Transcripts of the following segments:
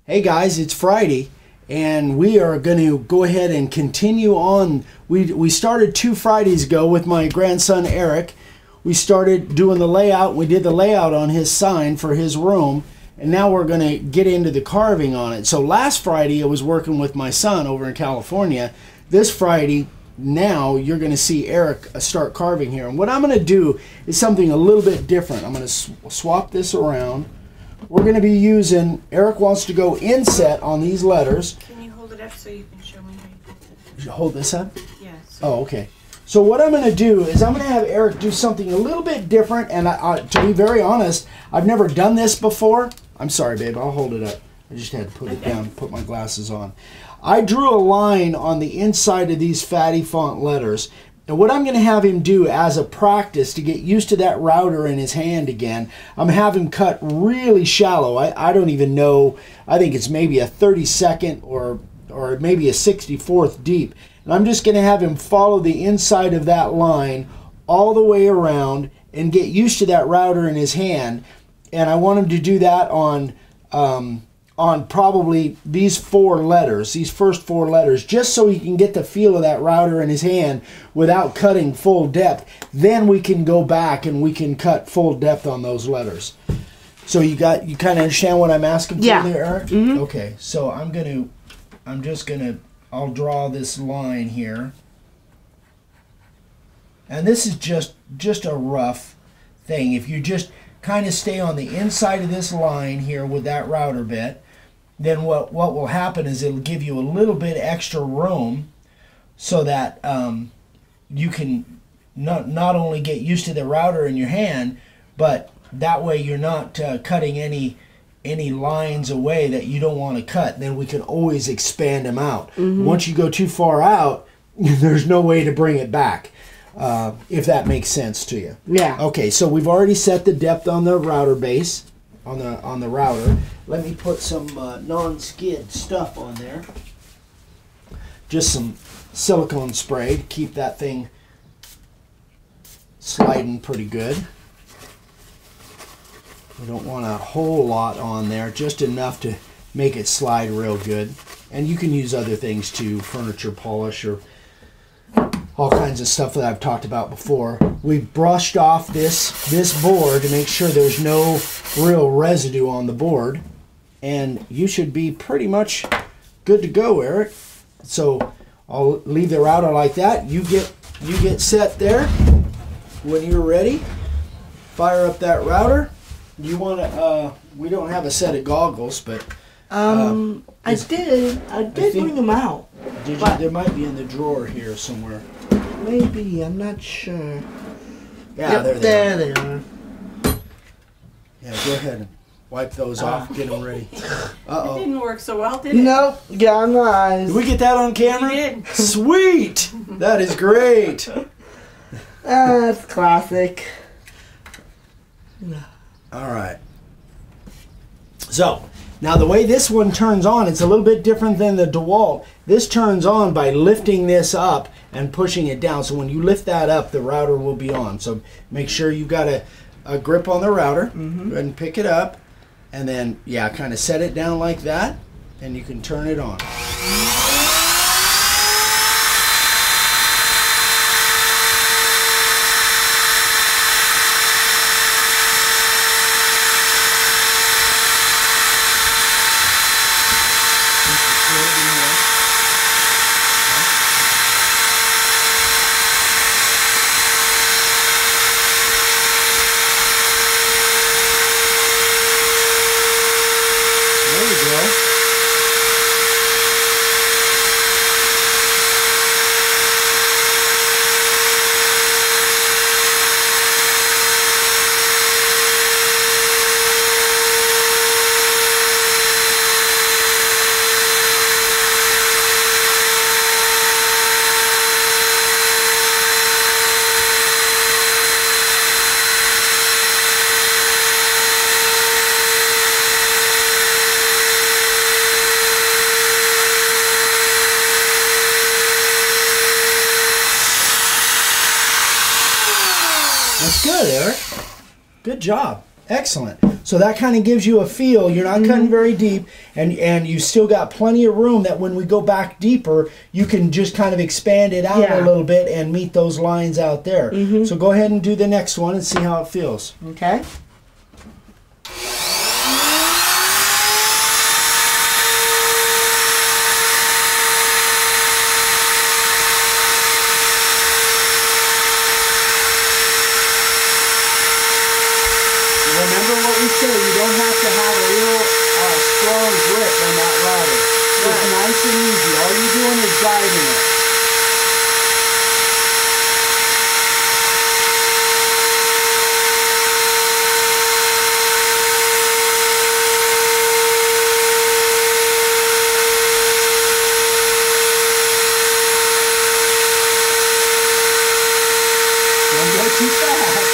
Hey guys, it's Friday, and we are going to go ahead and continue on. We started 2 Fridays ago with my grandson Eric. We started doing the layout. We did the layout on his sign for his room, and now we're going to get into the carving on it. So last Friday I was working with my son over in California. This Friday, now you're going to see Eric start carving here. And what I'm going to do is something a little bit different. I'm going to swap this around. We're going to be using, Eric wants to go inset on these letters. Can you hold it up so you can show me how you do it? Hold this up? Yes. Oh, okay. So what I'm going to do is I'm going to have Eric do something a little bit different. And to be very honest, I've never done this before. I'm sorry, babe. I'll hold it up. I just had to put it down, put my glasses on. I drew a line on the inside of these fatty font letters. And what I'm going to have him do as a practice to get used to that router in his hand again, I'm going to have him cut really shallow. I don't even know. I think it's maybe a 32nd or maybe a 64th deep. And I'm just going to have him follow the inside of that line all the way around and get used to that router in his hand. And I want him to do that on probably these 4 letters, these first 4 letters, just so he can get the feel of that router in his hand without cutting full depth. Then we can go back and we can cut full depth on those letters. So you kind of understand what I'm asking for there, Eric? Mm-hmm. Okay, so I'll draw this line here. And this is just a rough thing. If you just kind of stay on the inside of this line here with that router bit, then what will happen is it'll give you a little bit extra room so that you can not only get used to the router in your hand, but that way you're not cutting any lines away that you don't want to cut. Then we can always expand them out. Mm-hmm. Once you go too far out, there's no way to bring it back. If that makes sense to you. Yeah. Okay, so we've already set the depth on the router base, on the router. Let me put some non-skid stuff on there. Just some silicone spray to keep that thing sliding pretty good. We don't want a whole lot on there, just enough to make it slide real good. And you can use other things too, furniture polish or all kinds of stuff that I've talked about before. We brushed off this board to make sure there's no real residue on the board. And you should be pretty much good to go, Eric. So I'll leave the router like that. You get set there. When you're ready, fire up that router. You want to, we don't have a set of goggles, but I did bring them out. Did you? There might be in the drawer here somewhere. Maybe, I'm not sure. Yeah, yep, there they are. Yeah, go ahead and wipe those off. Get them ready. Uh-oh. It didn't work so well, did it? Nope, got on my eyes. Did we get that on camera? We did. Sweet! That is great. That's classic. All right. So, now the way this one turns on, it's a little bit different than the DeWalt. This turns on by lifting this up and pushing it down. So when you lift that up, the router will be on. So make sure you've got a grip on the router. Mm-hmm. Go ahead and pick it up. And then, yeah, kind of set it down like that. And you can turn it on. That's good, Eric. Good job. Excellent. So that kind of gives you a feel. You're not cutting very deep, and you still got plenty of room that when we go back deeper, you can just kind of expand it out a little bit and meet those lines out there. So go ahead and do the next one and see how it feels. Okay. Remember what we say, you don't have to have a real strong grip on that router. It's nice and easy. All you're doing is guiding it. Don't go too fast.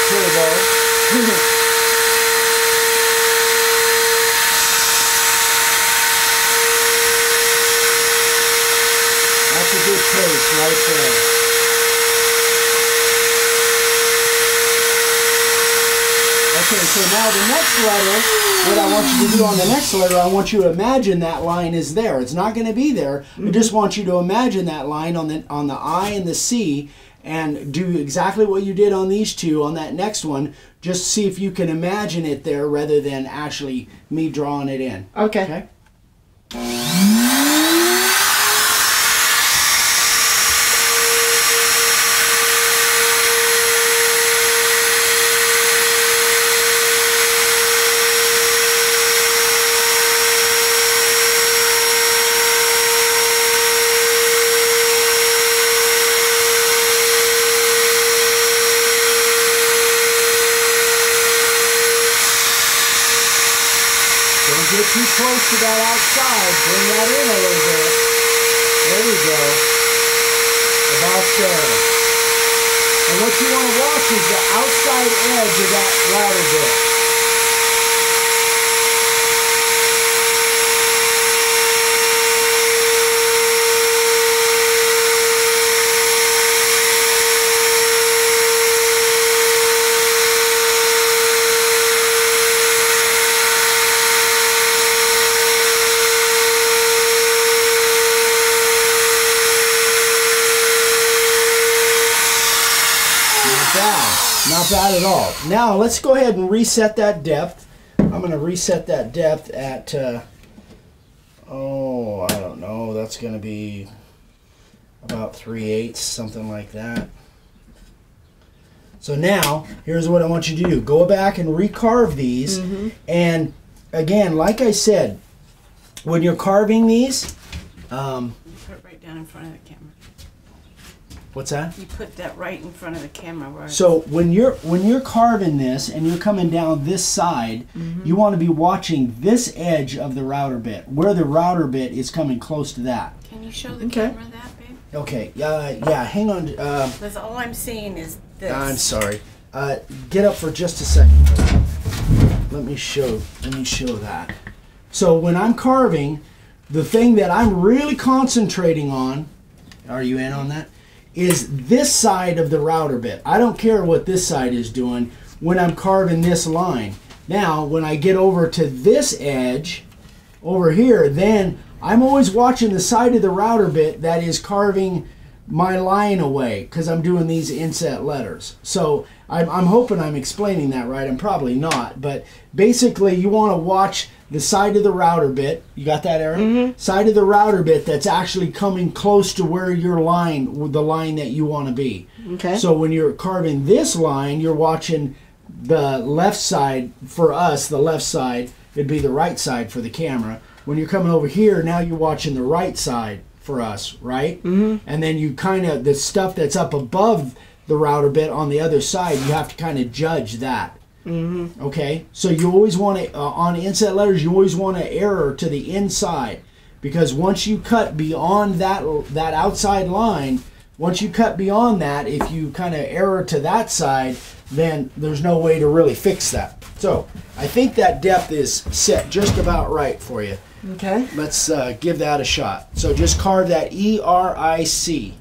Turbo. That's a good pace right there. Okay, so now the next letter, what I want you to do on the next letter, I want you to imagine that line is there. It's not going to be there. I just want you to imagine that line on the I and the C, and do exactly what you did on these two on that next one. Just see if you can imagine it there rather than actually me drawing it in. Okay. Don't get too close to that outside. Bring that in a little bit. There we go. About there. And what you want to watch is the outside edge of that router bit. Not bad at all. Now let's go ahead and reset that depth. I'm going to reset that depth at, oh, I don't know, that's going to be about 3/8, something like that. So now, here's what I want you to do. Go back and recarve these. And again, like I said, when you're carving these, Put it right down in front of the camera. what's that? You put that right in front of the camera. Right? So when you're carving this and you're coming down this side, you want to be watching this edge of the router bit, where the router bit is coming close to that. Can you show the camera that, babe? Okay. Yeah. Hang on. Because all I'm seeing is this. I'm sorry. Get up for just a second. Let me show that. So when I'm carving, the thing that I'm really concentrating on, are you in on that? Is this side of the router bit. I don't care what this side is doing when I'm carving this line. Now, when I get over to this edge over here, then I'm always watching the side of the router bit that is carving my line away because I'm doing these inset letters. So I'm hoping I'm explaining that right. I'm probably not, but basically you want to watch the side of the router bit. You got that, Eric? Side of the router bit that's actually coming close to where your line, the line that you want to be. Okay. So when you're carving this line, you're watching the left side. For us, the left side, it'd be the right side for the camera. When you're coming over here, now you're watching the right side for us, right? And then you kind of, the stuff that's up above the router bit on the other side, you have to kind of judge that. Okay, so you always want to, on inset letters, you always want to error to the inside, because once you cut beyond that outside line, once you cut beyond that, if you kind of error to that side, then there's no way to really fix that. So I think that depth is set just about right for you. Okay. Let's give that a shot. So just carve that E-R-I-C.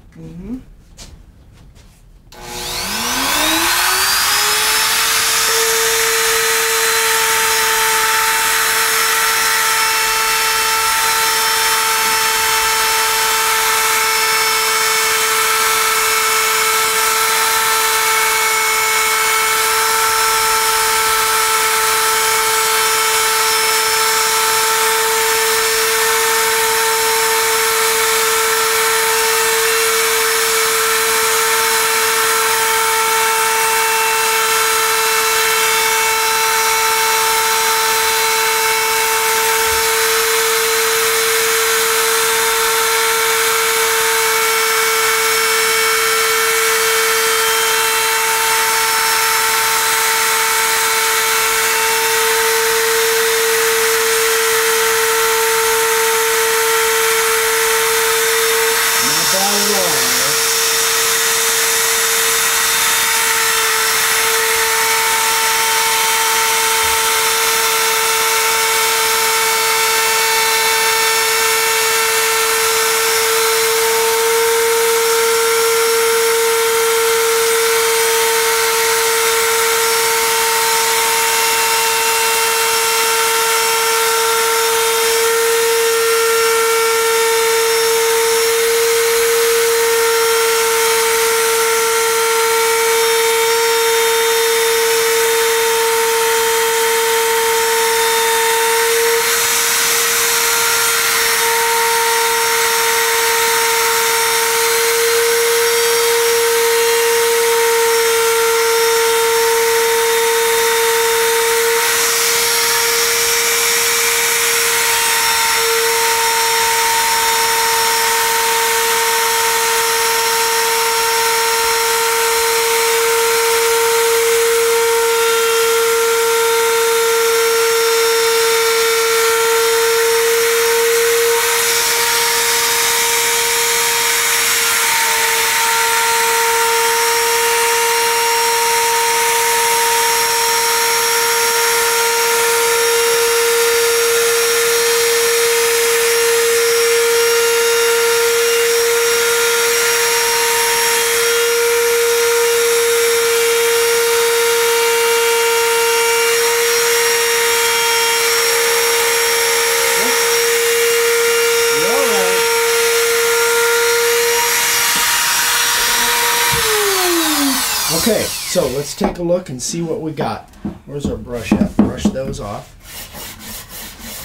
Okay, so let's take a look and see what we got. Where's our brush at? Brush those off.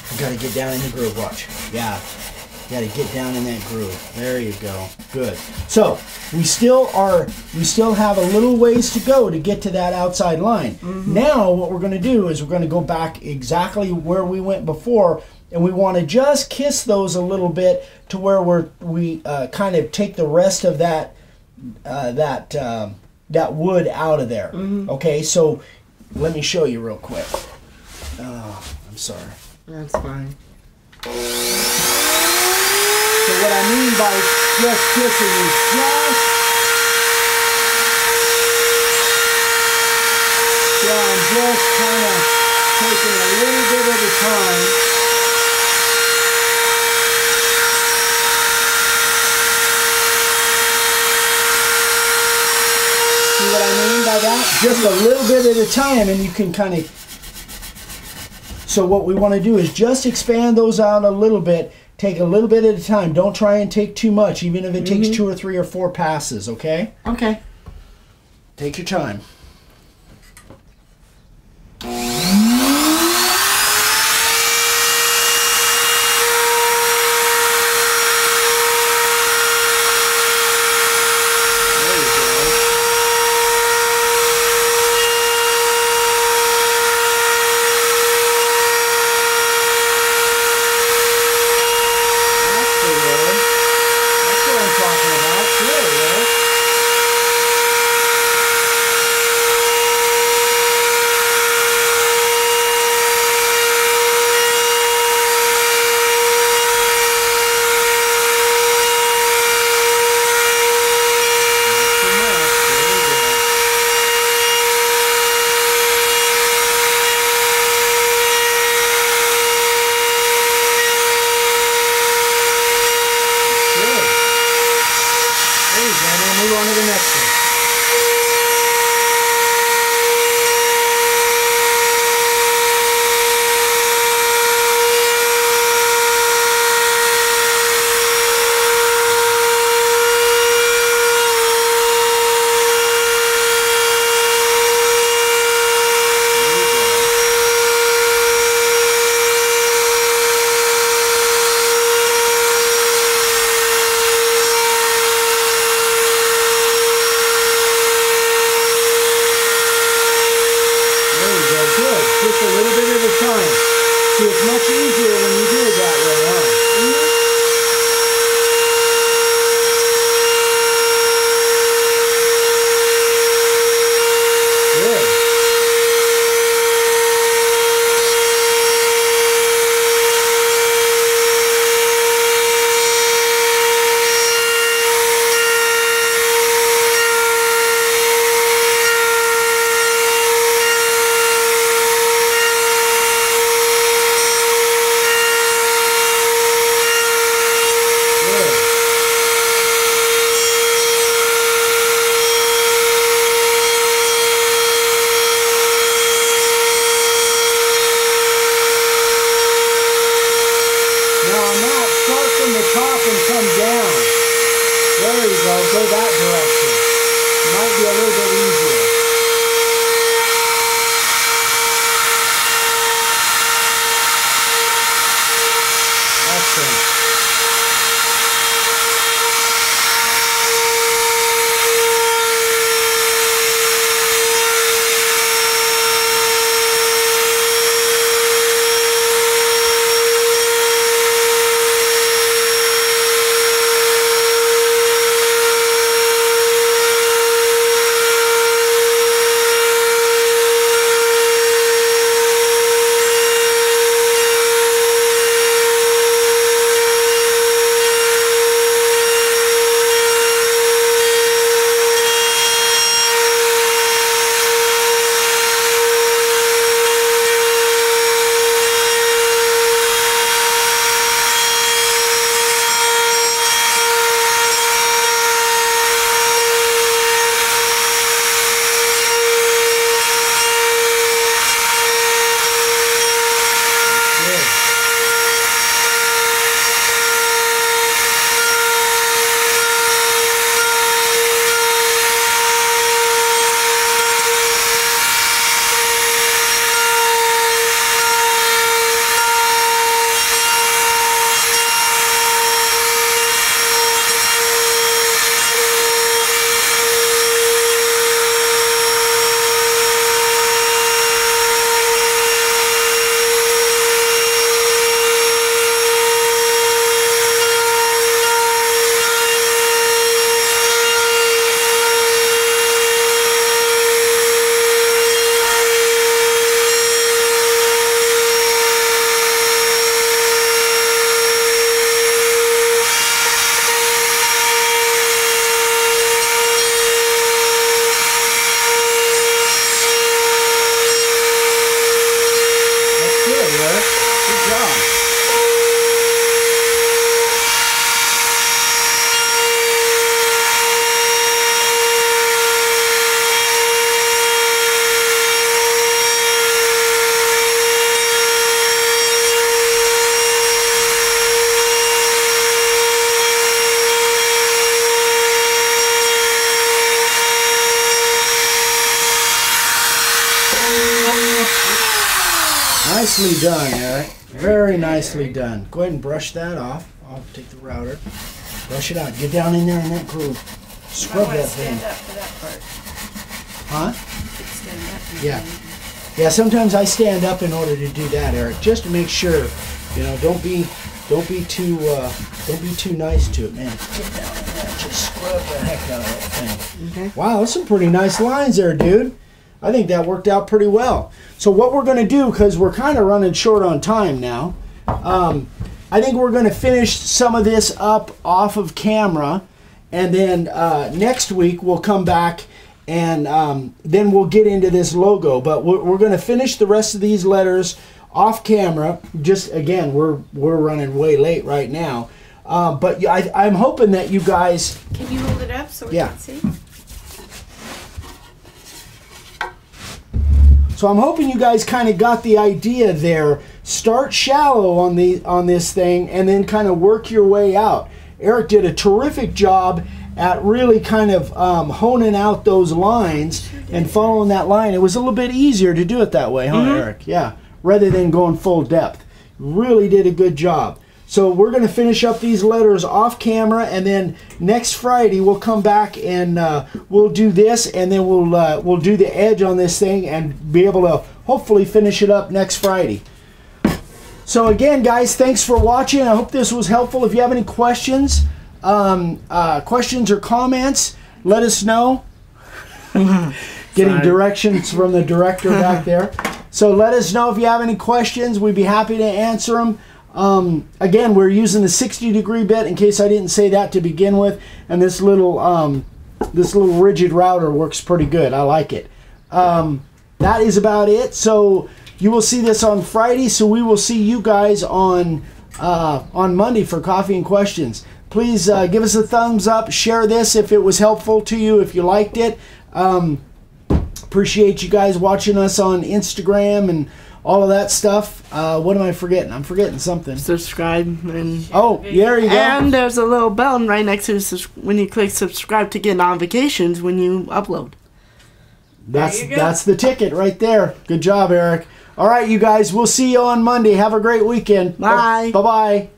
We gotta get down in the groove, watch. Yeah, gotta get down in that groove. There you go, good. So, we still have a little ways to go to get to that outside line. Now, what we're gonna do is we're gonna go back exactly where we went before, and we wanna just kiss those a little bit to where we kind of take the rest of that wood out of there. Okay, so let me show you real quick. Oh, I'm sorry. That's fine. So what I mean by just kissing is I'm just kind of taking a little bit at a time. See what I mean by that? Just a little bit at a time, and you can kind of... So what we want to do is just expand those out a little bit. Take a little bit at a time. Don't try and take too much, even if it takes 2 or 3 or 4 passes, okay? Okay. Take your time. See, it's much easier when you do it that way, huh? Good. Go that direction. Might be a little bit easier. Excellent. Nicely done, Eric. Very nicely done. Go ahead and brush that off. I'll take the router. Brush it out. Get down in there in that groove. Scrub that thing. Stand up for that part. Huh? Stand up. Yeah. Yeah, sometimes I stand up in order to do that, Eric, just to make sure. You know, don't be too nice to it, man. Get down in there. Just scrub the heck out of that thing. Okay. Wow, that's some pretty nice lines there, dude. I think that worked out pretty well. So what we're going to do, because we're kind of running short on time now, I think we're going to finish some of this up off of camera, and then next week we'll come back and then we'll get into this logo. But we're going to finish the rest of these letters off camera. Just again, we're running way late right now. But I'm hoping that you guys... Can you hold it up so we can see? So I'm hoping you guys kind of got the idea there. Start shallow on this thing and then kind of work your way out. Eric did a terrific job at really kind of honing out those lines and following that line. It was a little bit easier to do it that way, huh, Eric? Yeah, rather than going full depth. Really did a good job. So we're going to finish up these letters off camera, and then next Friday we'll come back and we'll do this, and then we'll do the edge on this thing and be able to hopefully finish it up next Friday. So again, guys, thanks for watching. I hope this was helpful. If you have any questions, or comments, let us know. Getting directions from the director back there. So let us know if you have any questions. We'd be happy to answer them. Again, we're using the 60-degree bit in case I didn't say that to begin with, and this little rigid router works pretty good. I like it. That is about it. So you will see this on Friday. So we will see you guys on Monday for Coffee and Questions. Please give us a thumbs up. Share this if it was helpful to you. If you liked it, appreciate you guys watching us on Instagram and all of that stuff. What am I forgetting? I'm forgetting something. Subscribe. And there you go. And there's a little bell right next to when you click subscribe to get notifications when you upload. That's the ticket right there. Good job, Eric. All right, you guys. We'll see you on Monday. Have a great weekend. Bye. Bye-bye.